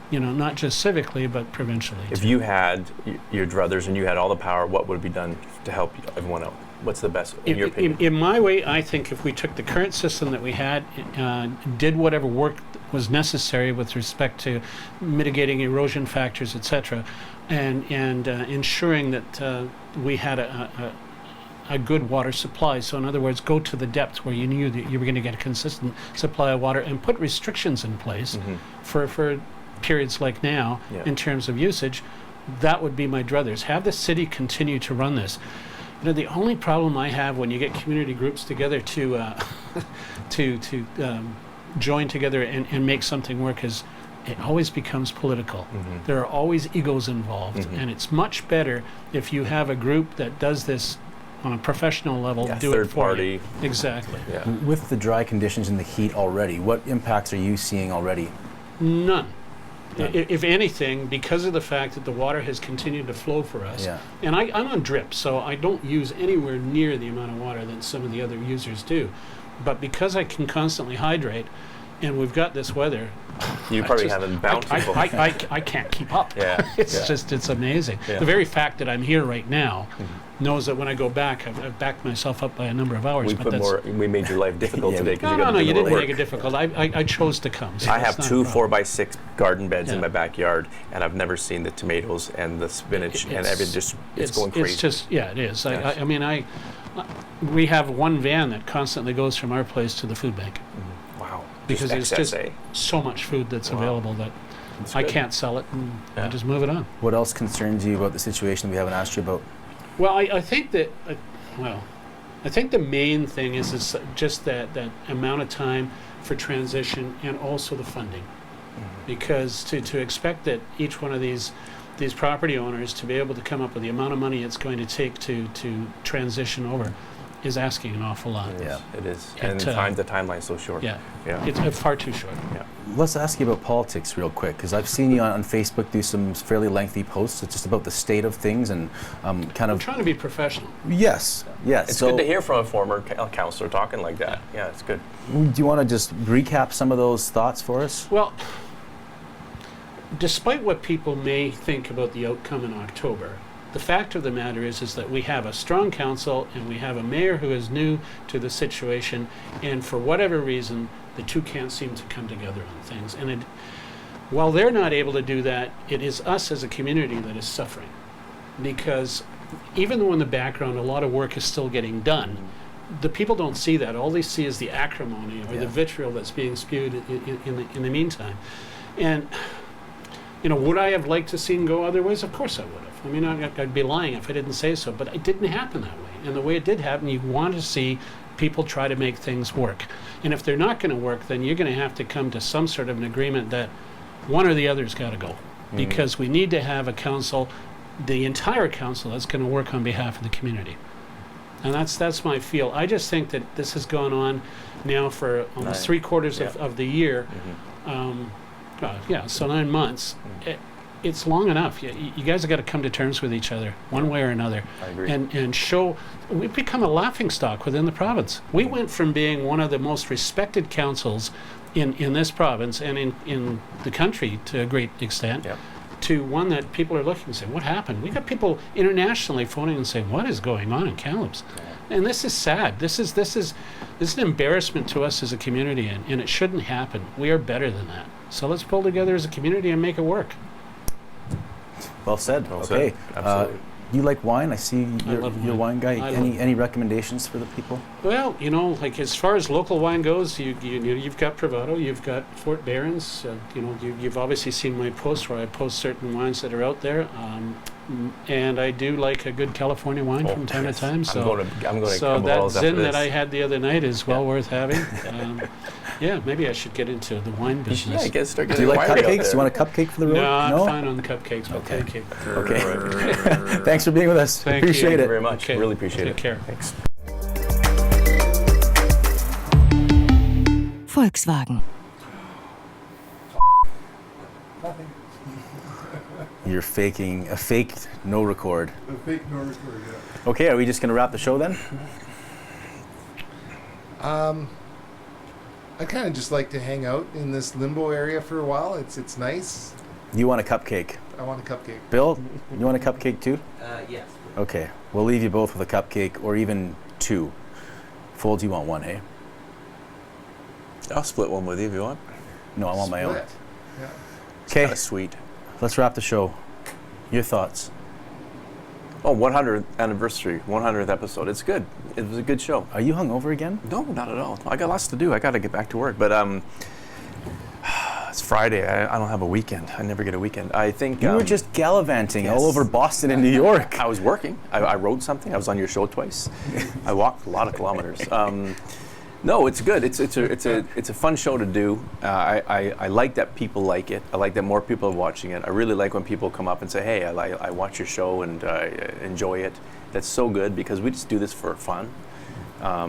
you know, not just civically, but provincially. If too. you had your druthers and you had all the power, what would be done to help everyone out? What's the best, in your opinion? In my way, I think if we took the current system that we had, did whatever work was necessary with respect to mitigating erosion factors, etc., and ensuring that we had a good water supply. So in other words, go to the depth where you knew that you were going to get a consistent supply of water, and put restrictions in place for periods like now in terms of usage. That would be my druthers. Have the city continue to run this. You know, the only problem I have when you get community groups together to join together and make something work is it always becomes political. There are always egos involved, and it's much better if you have a group that does this on a professional level, do third it for party. you. Exactly. Yeah. With the dry conditions and the heat already, what impacts are you seeing already? None. If anything, because of the fact that the water has continued to flow for us, and I'm on drip, so I don't use anywhere near the amount of water that some of the other users do. But because I can constantly hydrate, and we've got this weather, You probably haven't bountiful. I can't keep up. Yeah, It's just, it's amazing. Yeah. The very fact that I'm here right now knows that when I go back, I've backed myself up by a number of hours. We made your life difficult today because No, you didn't work. make it difficult. I chose to come. So I that's have not a 2 problem. 4x6 garden beds in Yeah. my backyard, and I've never seen the tomatoes and the spinach and everything. It's going crazy. It's just, yeah, it is. Yes. I mean, we have one van that constantly goes from our place to the food bank Wow. because Just there's just XSA. so much food that's Wow. available that I can't sell it, and I just move it on. What else concerns you about the situation we haven't asked you about? Well, I think that, I think the main thing is just that amount of time for transition and also the funding. Because to expect that each one of these property owners to be able to come up with the amount of money it's going to take to transition over is asking an awful lot. Yeah. It is. It, And the timeline's so short. Yeah, Yeah. it's far too short. Yeah. Let's ask you about politics real quick, because I've seen you on Facebook do some fairly lengthy posts. It's just about the state of things and kind I'm of. trying to be professional. Yes. It's good to hear from a former councillor talking like that. Yeah, it's good. Do you want to just recap some of those thoughts for us? Well, despite what people may think about the outcome in October, the fact of the matter is that we have a strong council and we have a mayor who is new to the situation, and for whatever reason, the two can't seem to come together on things. And while they're not able to do that, it is us as a community that is suffering. Because even though in the background a lot of work is still getting done, the people don't see that. All they see is the acrimony or the vitriol that's being spewed in the meantime. And you know, would I have liked to seen go other ways? Of course I would have. I mean, I'd be lying if I didn't say so, but it didn't happen that way. And the way it did happen, you want to see people try to make things work. And if they're not going to work, then you're going to have to come to some sort of an agreement that one or the other's got to go. Because we need to have a council, the entire council, that's going to work on behalf of the community. And that's my feel. I just think that this has gone on now for almost 3/4 of the year. So 9 months. It's long enough. You guys have got to come to terms with each other, one way or another. I agree. And show, we've become a laughingstock within the province. We went from being one of the most respected councils in this province and in the country to a great extent, to one that people are looking and saying, what happened? We got people internationally phoning and saying, what is going on in Kamloops? And this is sad. This is an embarrassment to us as a community, and it shouldn't happen. We are better than that. So let's pull together as a community and make it work. Well said. Well Okay. said. Absolutely. You like wine? I see you're love a wine. wine guy. I Any recommendations for the people? Well, like as far as local wine goes, you've got Bravado, you've got Fort Barons. You've obviously seen my posts where I post certain wines that are out there. And I do like a good California wine from time to time. So, I'm going to so that zin that I had the other night is well worth having. Maybe I should get into the wine business. Yeah, start Do getting you like winery out cupcakes? there. Do you want a cupcake for the road? No, I'm fine on the cupcakes, but thank you. Okay. Thanks for being with us. Thank you. Appreciate Thank you it. very much. Okay. Really appreciate Take it. care. Thanks. Volkswagen. You're faking a faked no record. A fake no record, Okay, are we just going to wrap the show then? I kind of just like to hang out in this limbo area for a while. It's nice. You want a cupcake. I want a cupcake. Bill, you want a cupcake too? Yes. Okay, we'll leave you both with a cupcake or even two. Foulds, you want one, hey? I'll split one with you if you want. No, I want my own. Split. Yeah. Okay, Kind of sweet. let's wrap the show. Your thoughts? Oh, 100th anniversary, 100th episode. It's good. It was a good show. Are you hungover again? No, not at all. I got lots to do. I got to get back to work. But it's Friday. I don't have a weekend. I never get a weekend. I think You were just gallivanting all yes. over Boston and New York. I was working. I wrote something. I was on your show twice. I walked a lot of kilometers. No, it's good. It's a fun show to do. I like that people like it. I like that more people are watching it. I really like when people come up and say, "Hey, I watch your show and enjoy it." That's so good because we just do this for fun. I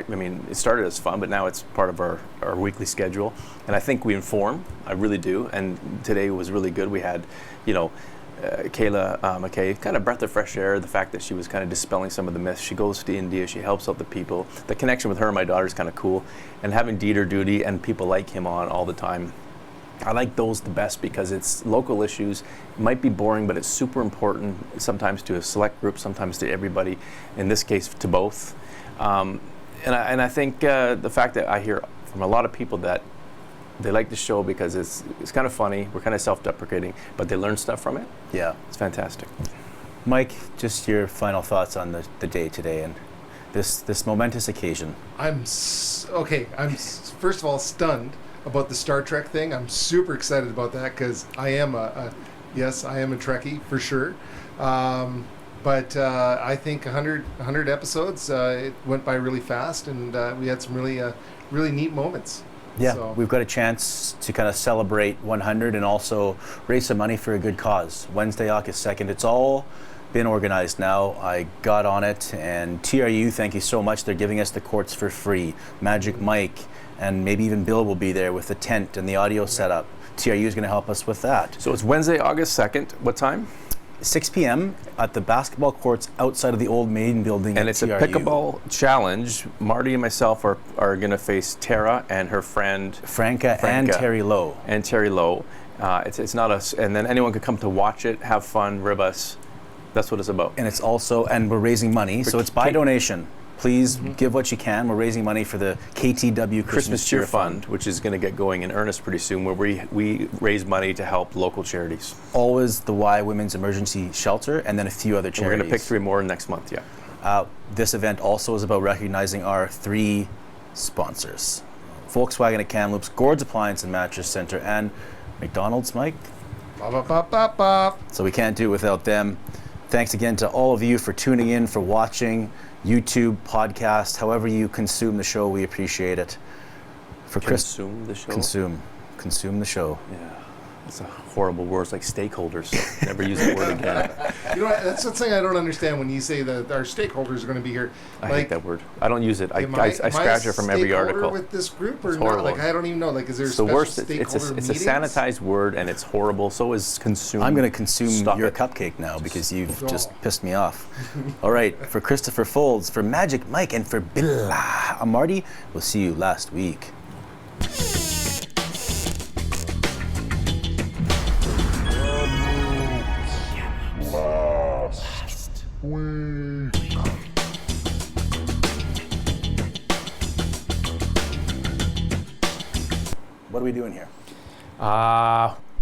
mean, it started as fun, but now it's part of our weekly schedule. And I think we inform. I really do. And today was really good. We had, Kayla McKay, kind of breath of fresh air, the fact that she was kind of dispelling some of the myths. She goes to India, she helps out the people. The connection with her and my daughter is kind of cool. And having Dieter, Dudy, and people like him on all the time, I like those the best because it's local issues. It might be boring, but it's super important, sometimes to a select group, sometimes to everybody, in this case to both. And I think the fact that I hear from a lot of people that they like the show because it's kind of funny. We're kind of self-deprecating, but they learn stuff from it. Yeah. It's fantastic. Mike, just your final thoughts on the day today and this momentous occasion. I'm first of all stunned about the Star Trek thing. I'm super excited about that because I am a Trekkie for sure. But I think 100 episodes, it went by really fast, and we had some really neat moments. Yeah, So- we've got a chance to kind of celebrate 100 and also raise some money for a good cause. Wednesday, August 2nd. It's all been organized now. I got on it, and TRU, thank you so much. They're giving us the courts for free. Magic Mike, and maybe even Bill will be there with the tent and the audio setup. TRU is going to help us with that. So it's Wednesday, August 2nd. What time? 6 p.m. at the basketball courts outside of the old main building And at it's a TRU. pickleball challenge. Marty and myself are going to face Tara and her friend Franca and Terry Lowe. It's not us. And then anyone could come to watch it, have fun, rib us. That's what it's about. And it's also, and we're raising money, so it's by K- donation. Please give what you can. We're raising money for the KTW Christmas Cheer Fund, which is going to get going in earnest pretty soon, where we raise money to help local charities. Always the Y Women's Emergency Shelter, and then a few other And charities. we're going to pick 3 more next month, yeah. This event also is about recognizing our 3 sponsors. Volkswagen of Kamloops, Gord's Appliance and Mattress Center, and McDonald's, Mike. Bop, bop, bop, bop, bop. So we can't do it without them. Thanks again to all of you for tuning in, for watching, YouTube, podcast, however you consume the show, we appreciate it. For Consume the show? Consume the show. Yeah. That's a horrible word. It's like stakeholders. So never use that word again. You know, that's the thing I don't understand when you say that our stakeholders are going to be here. I hate that word. I don't use it. I am I scratch it from every stakeholder article. with this group or It's not? horrible. Like, I don't even know. Like, is there It's the special worst. stakeholder It's a meetings? sanitized word, and it's horrible. So is consume. I'm going to consume Stop your it. cupcake now because you've just Oh. pissed me off. All right, for Christopher Foulds, for Magic Mike, and for Billa Amarty, we'll see you last week. What are we doing here?